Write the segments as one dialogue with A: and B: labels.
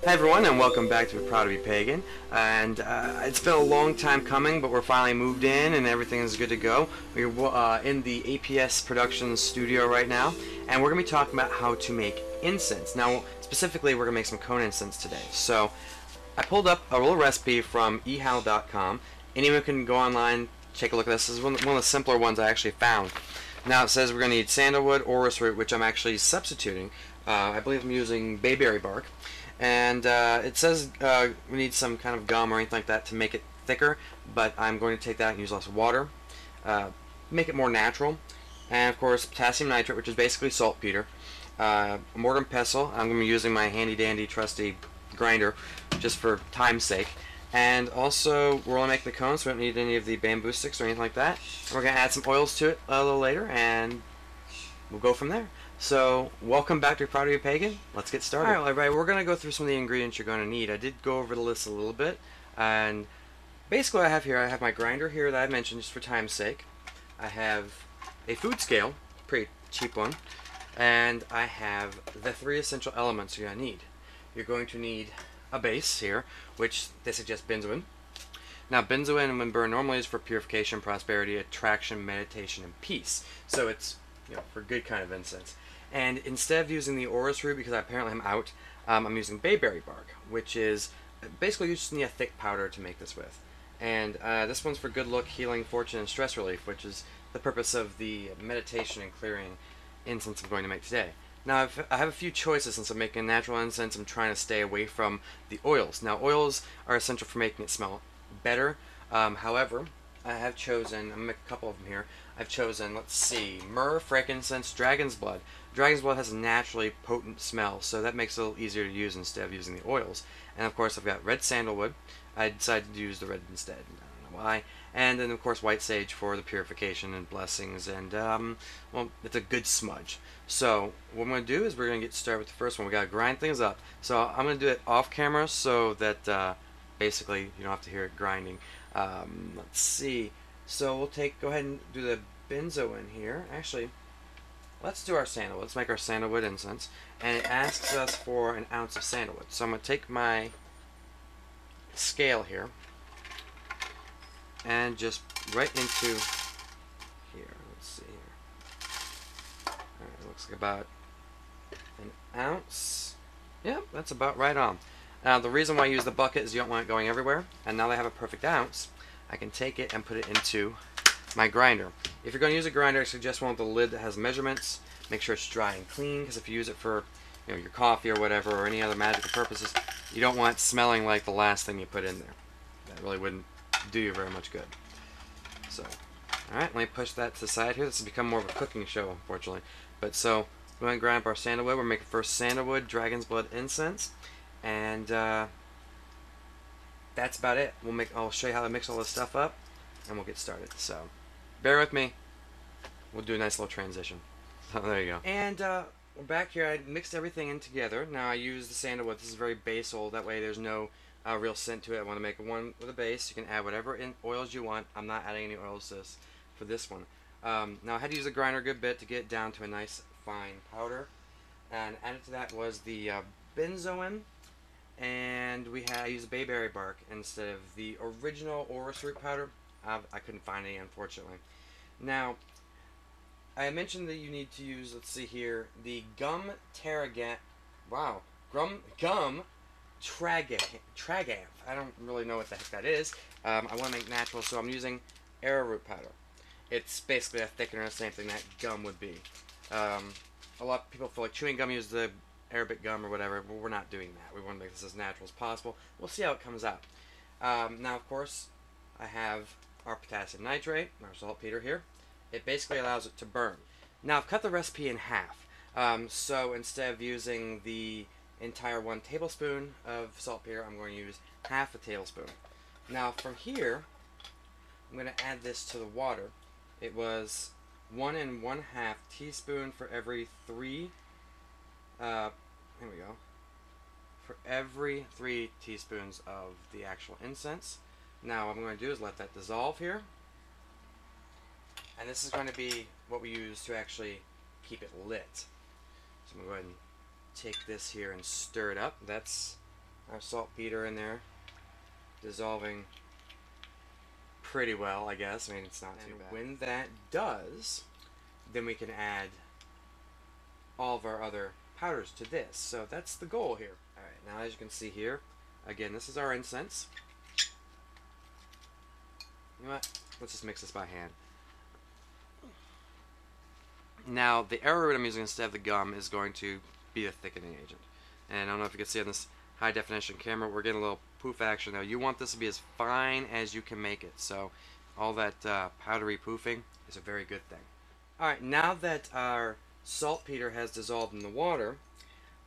A: Hi everyone, and welcome back to Proud to Be Pagan. And it's been a long time coming, but we're finally moved in, and everything is good to go. We're in the APS Productions studio right now, and we're going to be talking about how to make incense. Now, specifically, we're going to make some cone incense today. So, I pulled up a little recipe from ehow.com. Anyone can go online, take a look at this. This is one of the simpler ones I actually found. Now, it says we're going to need sandalwood, orris root, which I'm actually substituting. I believe I'm using bayberry bark. And it says we need some kind of gum or anything like that to make it thicker, but I'm going to take that and use less water, make it more natural. And of course, potassium nitrate, which is basically saltpeter, mortar and pestle. I'm going to be using my handy dandy trusty grinder just for time's sake. And also, we're only making the cones, so we don't need any of the bamboo sticks or anything like that. And we're going to add some oils to it a little later, and we'll go from there. So, welcome back to Proud to Be Pagan. Let's get started. Alright, everybody, we're going to go through some of the ingredients you're going to need. I did go over the list a little bit, and basically what I have my grinder here that I mentioned just for time's sake. I have a food scale, pretty cheap one, and I have the 3 essential elements you're going to need. You're going to need a base here, which they suggest benzoin. Now, benzoin, when burned, normally is for purification, prosperity, attraction, meditation, and peace. So it's, for good kind of incense. And instead of using the orris root, because apparently I'm out, I'm using bayberry bark, which is basically you just need a thick powder to make this with. And this one's for good luck, healing, fortune, and stress relief, which is the purpose of the meditation and clearing incense I'm going to make today. Now, I have a few choices since I'm making natural incense. I'm trying to stay away from the oils. Now, oils are essential for making it smell better. However, I have chosen, I'm going to make a couple of them here. I've chosen, let's see, myrrh, frankincense, dragon's blood. Dragon's blood has a naturally potent smell, so that makes it a little easier to use instead of using the oils. And of course, I've got red sandalwood. I decided to use the red instead. I don't know why. And then, of course, white sage for the purification and blessings. And, well, it's a good smudge. So, what I'm going to do is we're going to get started with the first one. we got to grind things up. So, I'm going to do it off camera so that basically you don't have to hear it grinding. Let's see. So, we'll go ahead and do the benzoin here. Actually, let's do our sandalwood. Let's make our sandalwood incense. And it asks us for an ounce of sandalwood. So, I'm going to take my scale here and just right into here. Let's see here. Alright, looks like about an ounce. Yep, that's about right on. Now, the reason why I use the bucket is you don't want it going everywhere. And now that I have a perfect ounce, I can take it and put it into my grinder. If you're going to use a grinder, I suggest one with the lid that has measurements. Make sure it's dry and clean, because if you use it for your coffee or whatever, or any other magical purposes, you don't want it smelling like the last thing you put in there. That really wouldn't do you very much good. So, alright, let me push that to the side here. This has become more of a cooking show, unfortunately. But so, we're going to grind up our sandalwood. We're making first sandalwood, dragon's blood incense. And that's about it. I'll show you how to mix all this stuff up, and we'll get started. So, bear with me. We'll do a nice little transition. So, there you go. And we're back here. I mixed everything in together. Now I use the sandalwood. This is very basal. That way there's no real scent to it. I want to make one with a base. You can add whatever oils you want. I'm not adding any oils to this for this one. Now I had to use a grinder a good bit to get it down to a nice fine powder. And added to that was the benzoin. And I used bayberry bark instead of the original orris root powder. I couldn't find any, unfortunately. Now, I mentioned that you need to use, let's see here, the gum tarragon. Wow, gum tragath. I don't really know what the heck that is. I want to make natural, so I'm using arrowroot powder. It's basically a thickener, the same thing that gum would be. A lot of people feel like chewing gum use the Arabic gum or whatever, but we're not doing that. We want to make this as natural as possible. We'll see how it comes out. Now, of course, I have our potassium nitrate, our saltpeter here. It basically allows it to burn. Now, I've cut the recipe in half. So instead of using the entire 1 tablespoon of saltpeter, I'm going to use half a tablespoon. Now, from here, I'm going to add this to the water. It was 1 1/2 teaspoon for every 3. Here we go. For every 3 teaspoons of the actual incense. Now, what I'm going to do is let that dissolve here. And this is going to be what we use to actually keep it lit. So I'm going to go ahead and take this here and stir it up. That's our saltpeter in there, dissolving pretty well, I guess. I mean, it's not too bad. When that does, then we can add all of our other powders to this. So that's the goal here. Alright, now as you can see here, again, this is our incense. You know what? Let's just mix this by hand. Now, the arrowroot I'm using instead of the gum is going to be a thickening agent. And I don't know if you can see on this high definition camera, we're getting a little poof action now. You want this to be as fine as you can make it. So all that powdery poofing is a very good thing. Alright, now that our saltpeter has dissolved in the water,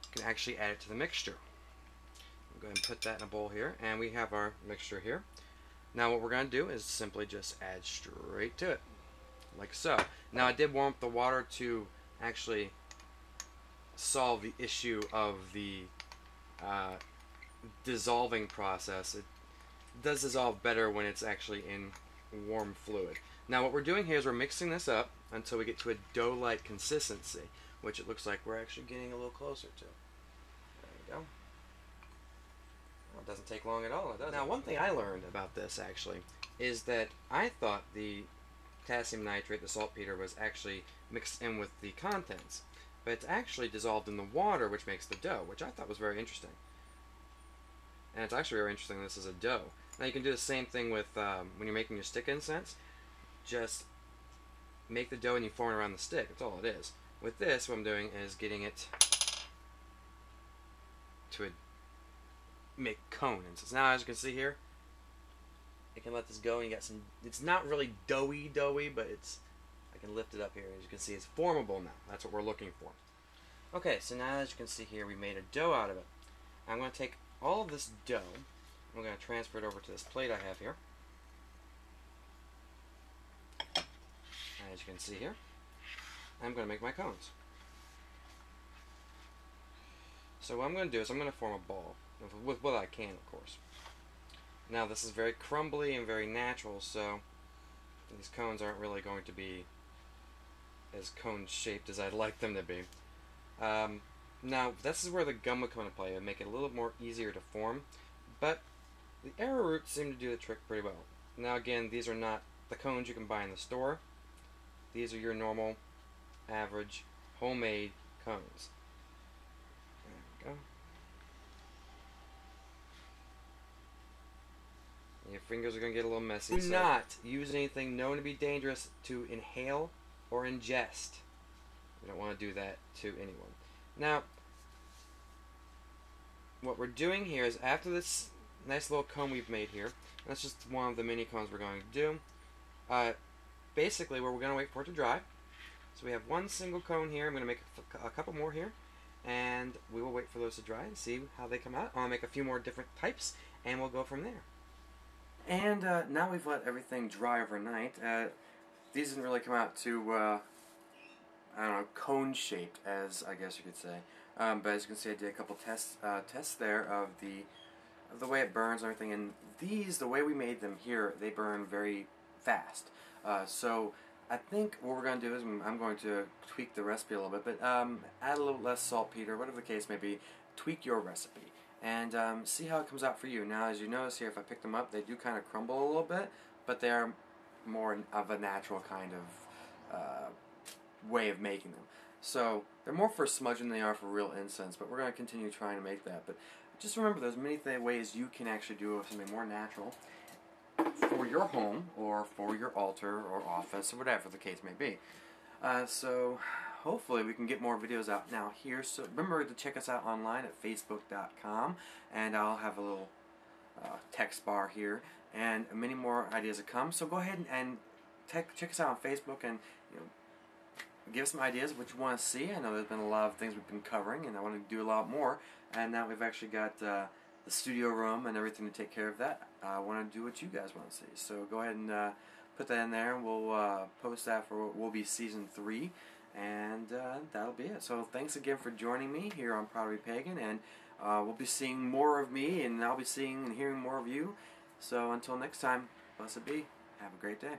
A: we can actually add it to the mixture. I'll go ahead and put that in a bowl here, and we have our mixture here. Now what we're going to do is simply just add straight to it, like so. Now I did warm up the water to actually solve the issue of the dissolving process. It does dissolve better when it's actually in warm fluid. Now what we're doing here is we're mixing this up until we get to a dough-like consistency, which it looks like we're actually getting a little closer to. There you go. Well, it doesn't take long at all, does it? Now one thing I learned about this actually is that I thought the potassium nitrate, the saltpeter, was actually mixed in with the contents, but it's actually dissolved in the water, which makes the dough, which I thought was very interesting. And it's actually very interesting this is a dough. Now you can do the same thing with when you're making your stick incense. Just make the dough and you form it around the stick. That's all it is. With this, what I'm doing is getting it to make cone incense. Now, as you can see here, I can let this go and you got some. It's not really doughy, but it's. I can lift it up here. As you can see, it's formable now. That's what we're looking for. Okay, so now as you can see here, we made a dough out of it. I'm going to take all of this dough. I'm going to transfer it over to this plate I have here. As you can see here, I'm going to make my cones. So what I'm going to do is I'm going to form a ball with what I can, of course. Now this is very crumbly and very natural, so these cones aren't really going to be as cone shaped as I'd like them to be. Now this is where the gum would come into play and make it a little more easier to form, but the arrowroot seem to do the trick pretty well. Now again, these are not the cones you can buy in the store. These are your normal, average, homemade cones. There we go. Your fingers are going to get a little messy. Do not use anything known to be dangerous to inhale or ingest. You don't want to do that to anyone. Now, what we're doing here is after this nice little cone we've made here, that's just one of the mini cones we're going to do. Basically, we're going to wait for it to dry. So we have one single cone here. I'm going to make a couple more here, and we will wait for those to dry and see how they come out. I'll make a few more different types, and we'll go from there. And now we've let everything dry overnight. These didn't really come out too, I don't know, cone-shaped, as I guess you could say. But as you can see, I did a couple tests there of the way it burns and everything. And these, the way we made them here, they burn very fast. So I think what we're going to do is I'm going to tweak the recipe a little bit, but add a little less saltpeter, whatever the case may be. Tweak your recipe and see how it comes out for you. Now, as you notice here, if I pick them up, they do kind of crumble a little bit, but they are more of a natural kind of way of making them. So they're more for smudging than they are for real incense, but we're going to continue trying to make that. But just remember, there's many ways you can actually do something more natural for your home or for your altar or office or whatever the case may be. So hopefully we can get more videos out now here. So remember to check us out online at facebook.com, and I'll have a little text bar here and many more ideas to come. So go ahead and check us out on Facebook and give us some ideas of what you want to see. I know there's been a lot of things we've been covering, and I want to do a lot more. And now we've actually got the studio room and everything to take care of that. I want to do what you guys want to see. So go ahead and put that in there, and we'll post that for what will be Season 3. And that'll be it. So thanks again for joining me here on Proud to Be Pagan, and we'll be seeing more of me, and I'll be seeing and hearing more of you. So until next time, blessed be. Have a great day.